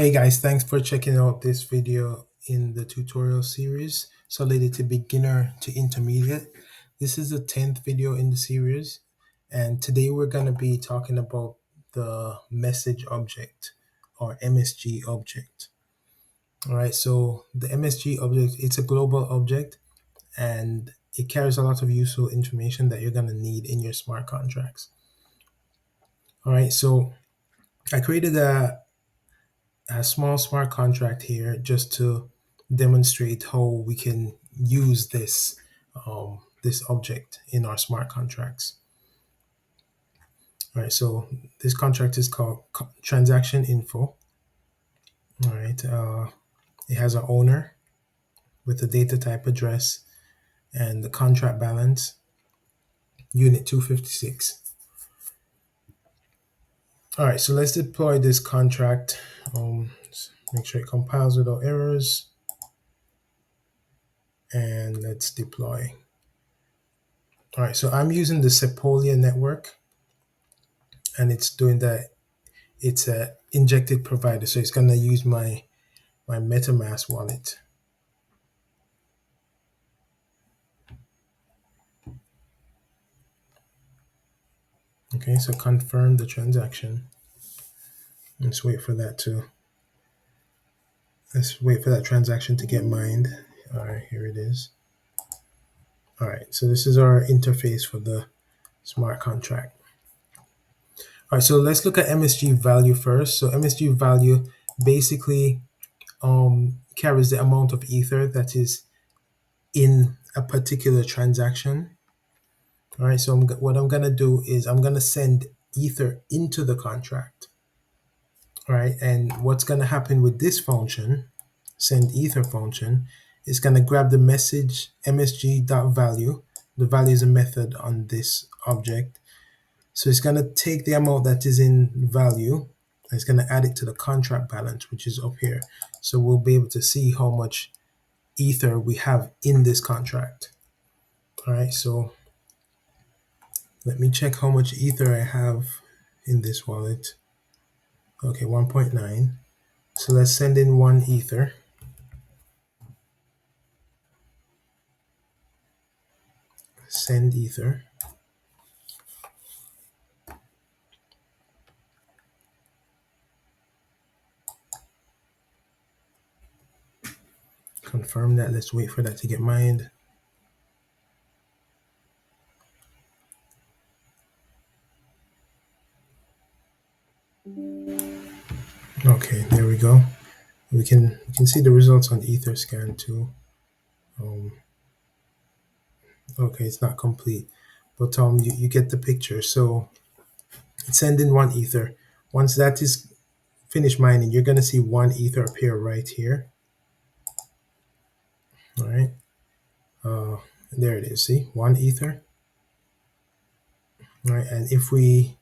Hey guys, thanks for checking out this video in the tutorial series, Solidity Beginner to Intermediate. This is the 10th video in the series, and today we're going to be talking about the message object or MSG object. All right, so the MSG object, it's a global object and it carries a lot of useful information that you're going to need in your smart contracts. All right, so I created a small smart contract here just to demonstrate how we can use this object in our smart contracts. All right, so this contract is called transaction info. All right, it has an owner with the data type address and the contract balance, unit 256. All right, so let's deploy this contract. Make sure it compiles without errors, and let's deploy. All right, so I'm using the Sepolia network, and it's doing that. It's a injected provider, so it's gonna use my MetaMask wallet. Okay, so confirm the transaction. Let's wait for that transaction to get mined. All right, here it is. All right, so this is our interface for the smart contract. All right, so let's look at msg value first. So msg value basically carries the amount of ether that is in a particular transaction. All right, so what I'm gonna do is I'm gonna send ether into the contract. All right, and what's gonna happen with this function, send ether function, is gonna grab the message msg.value. The value is a method on this object. So it's gonna take the amount that is in value, and it's gonna add it to the contract balance, which is up here. So we'll be able to see how much ether we have in this contract. All right, so let me check how much ether I have in this wallet. Okay, 1.9. So let's send in 1 ether. Send ether. Confirm that. Let's wait for that to get mined. Okay, there we go. We can see the results on Etherscan too. Okay, it's not complete, but you get the picture. So send in 1 ether. Once that is finished mining, you're gonna see 1 ether appear right here. All right, there it is. See, 1 ether. All right, and if we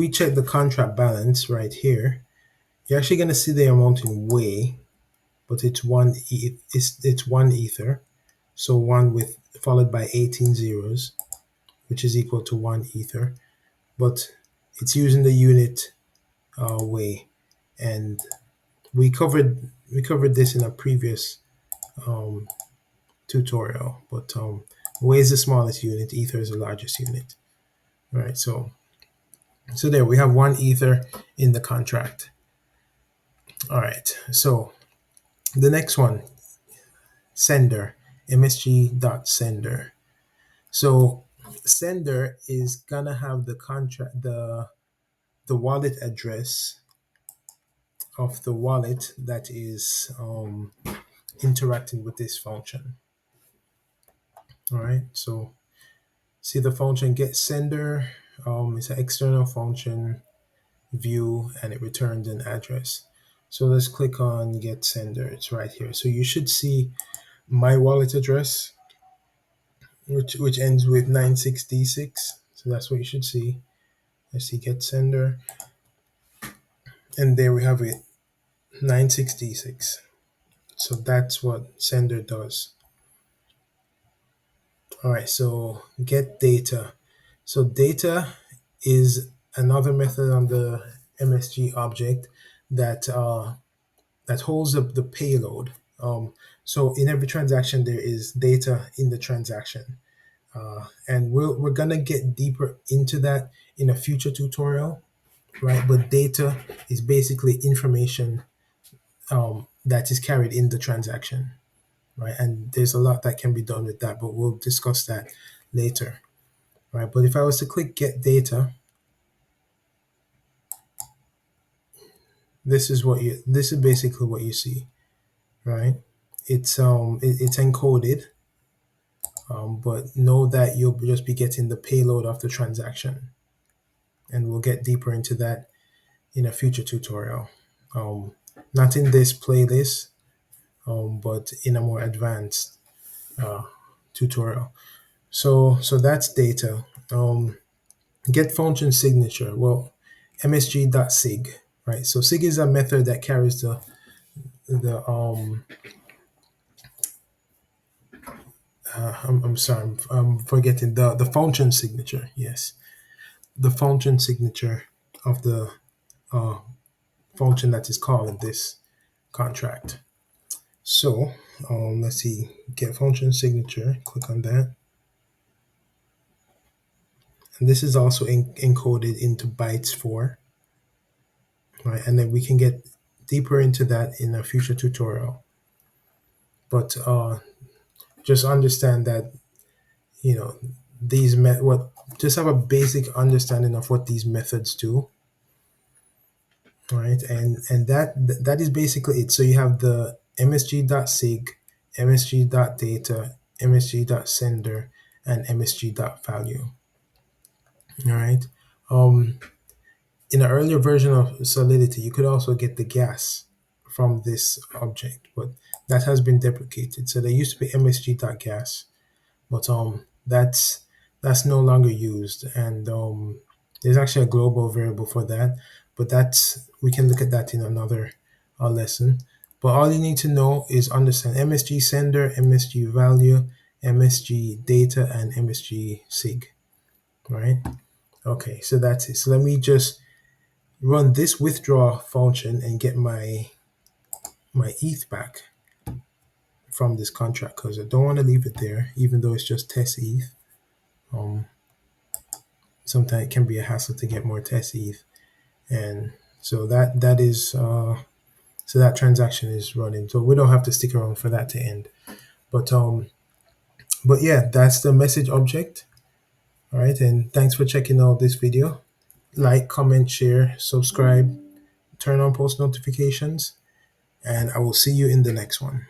check the contract balance right here, you're actually gonna see the amount in way, but it's 1 ether. So 1 with followed by 18 zeros, which is equal to 1 ether, but it's using the unit way, and we covered this in a previous tutorial. But way is the smallest unit, ether is the largest unit. All right, so there we have 1 ether in the contract. All right, so the next one, sender, msg.sender. So sender is gonna have the contract, the wallet address of the wallet that is interacting with this function. All right, so see the function get sender. It's an external function, view, and it returns an address. So let's click on get sender. It's right here. So you should see my wallet address, which ends with 96D6. So that's what you should see. Let's see get sender, and there we have it, 96D6. So that's what sender does. All right, so get data. So data is another method on the msg object that that holds up the payload. So in every transaction, there is data in the transaction. And we're gonna get deeper into that in a future tutorial, right? But data is basically information that is carried in the transaction, right? And there's a lot that can be done with that, but we'll discuss that later, right? But if I was to click get data, this is basically what you see, right? It's encoded, but know that you'll just be getting the payload of the transaction, and we'll get deeper into that in a future tutorial. Not in this playlist, but in a more advanced tutorial. So that's data. Get function signature. Well, msg.sig, right? So sig is a method that carries the I'm sorry, I'm forgetting the function signature. Yes, the function signature of the uh, function that is called in this contract. So let's see, get function signature, click on that. And this is also encoded into bytes 4, right? And then we can get deeper into that in a future tutorial. But just understand that, you know, these just have a basic understanding of what these methods do, right? And that is basically it. So you have the msg.sig, msg.data, msg.sender, and msg.value. All right. In an earlier version of Solidity, you could also get the gas from this object, but that has been deprecated. So there used to be msg.gas, but that's no longer used, and there's actually a global variable for that, but we can look at that in another lesson. But all you need to know is understand msg sender, msg value, msg data, and msg sig, right? Okay, so that's it. So let me just run this withdraw function and get my ETH back from this contract, because I don't want to leave it there, even though it's just test ETH. Sometimes it can be a hassle to get more test ETH, and so that is so that transaction is running. So we don't have to stick around for that to end. But yeah, that's the message object. All right, and thanks for checking out this video. Like, comment, share, subscribe, turn on post notifications, and I will see you in the next one.